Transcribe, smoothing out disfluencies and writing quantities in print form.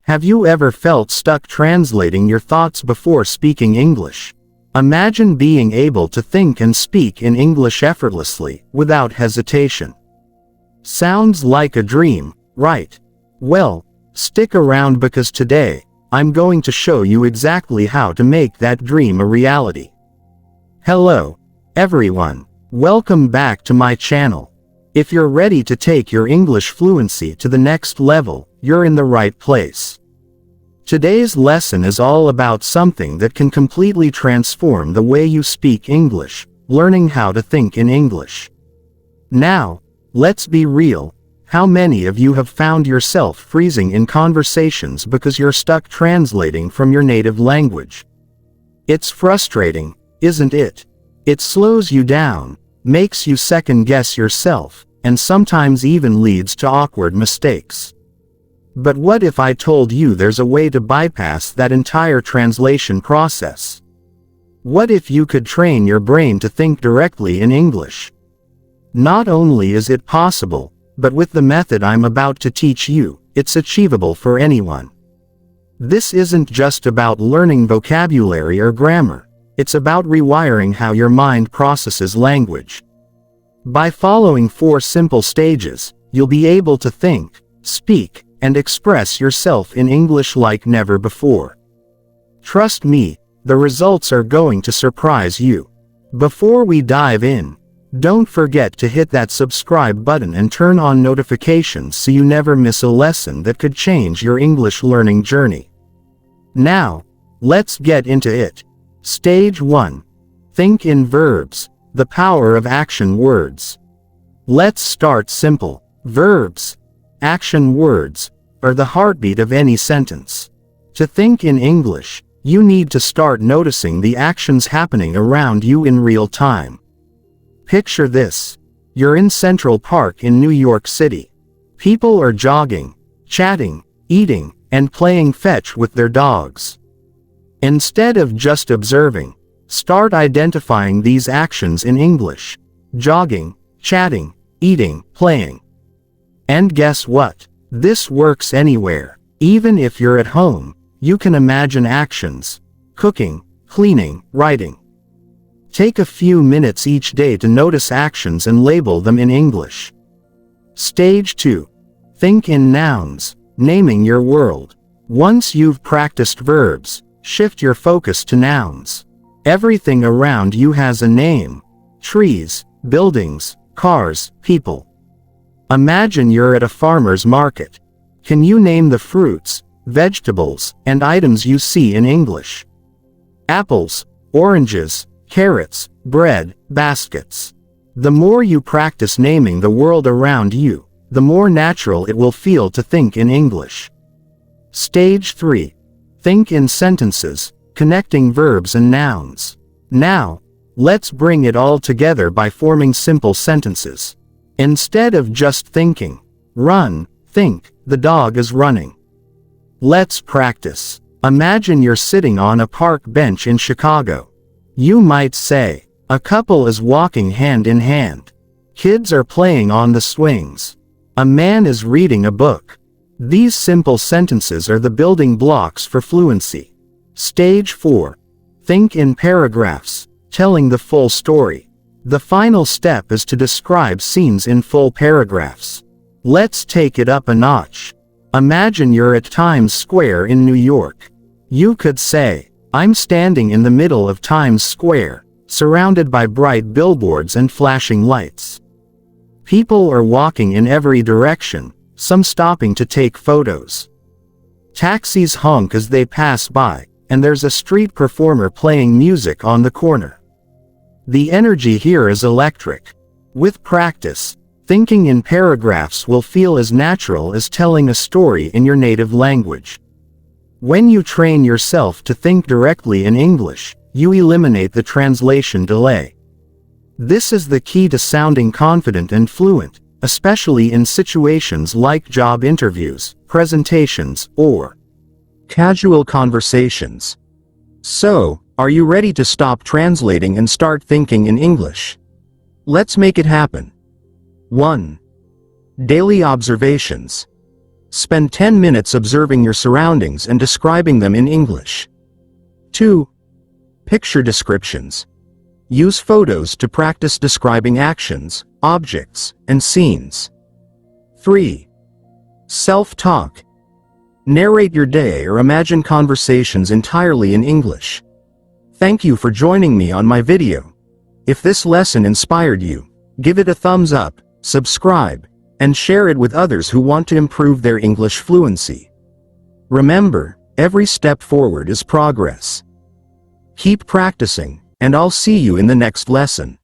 Have you ever felt stuck translating your thoughts before speaking English? Imagine being able to think and speak in English effortlessly, without hesitation. Sounds like a dream, right? Well, stick around because today, I'm going to show you exactly how to make that dream a reality. Hello, everyone. Welcome back to my channel. If you're ready to take your English fluency to the next level, you're in the right place. Today's lesson is all about something that can completely transform the way you speak English, learning how to think in English. Now, let's be real. How many of you have found yourself freezing in conversations because you're stuck translating from your native language? It's frustrating, isn't it? It slows you down, makes you second-guess yourself, and sometimes even leads to awkward mistakes. But what if I told you there's a way to bypass that entire translation process? What if you could train your brain to think directly in English? Not only is it possible, but with the method I'm about to teach you, it's achievable for anyone. This isn't just about learning vocabulary or grammar, it's about rewiring how your mind processes language. By following 4 simple stages, you'll be able to think, speak, and express yourself in English like never before. Trust me, the results are going to surprise you. Before we dive in, don't forget to hit that subscribe button and turn on notifications so you never miss a lesson that could change your English learning journey. Now, let's get into it. Stage 1. Think in verbs. The power of action words. Let's start simple. Verbs, action words, are the heartbeat of any sentence. To think in English, you need to start noticing the actions happening around you in real time. Picture this. You're in Central Park in New York City. People are jogging, chatting, eating, and playing fetch with their dogs. Instead of just observing, start identifying these actions in English. Jogging, chatting, eating, playing. And guess what? This works anywhere. Even if you're at home, you can imagine actions. Cooking, cleaning, writing. Take a few minutes each day to notice actions and label them in English. Stage 2. Think in nouns, naming your world. Once you've practiced verbs, shift your focus to nouns. Everything around you has a name. Trees, buildings, cars, people. Imagine you're at a farmer's market. Can you name the fruits, vegetables, and items you see in English? Apples, oranges, carrots, bread, baskets. The more you practice naming the world around you, the more natural it will feel to think in English. Stage 3. Think in sentences, connecting verbs and nouns. Now, let's bring it all together by forming simple sentences. Instead of just thinking, run, think, the dog is running. Let's practice. Imagine you're sitting on a park bench in Chicago. You might say, a couple is walking hand in hand. Kids are playing on the swings. A man is reading a book. These simple sentences are the building blocks for fluency. Stage 4. Think in paragraphs, telling the full story. The final step is to describe scenes in full paragraphs. Let's take it up a notch. Imagine you're at Times Square in New York. You could say, I'm standing in the middle of Times Square, surrounded by bright billboards and flashing lights. People are walking in every direction, some stopping to take photos. Taxis honk as they pass by, and there's a street performer playing music on the corner. The energy here is electric. With practice, thinking in paragraphs will feel as natural as telling a story in your native language. When you train yourself to think directly in English, you eliminate the translation delay. This is the key to sounding confident and fluent, especially in situations like job interviews, presentations, or casual conversations. So, are you ready to stop translating and start thinking in English? Let's make it happen. 1. Daily observations. Spend 10 minutes observing your surroundings and describing them in English. 2. Picture descriptions. Use photos to practice describing actions, objects, and scenes. 3. Self-talk. Narrate your day or imagine conversations entirely in English. Thank you for joining me on my video. If this lesson inspired you, give it a thumbs up, subscribe, and share it with others who want to improve their English fluency. Remember, every step forward is progress. Keep practicing, and I'll see you in the next lesson.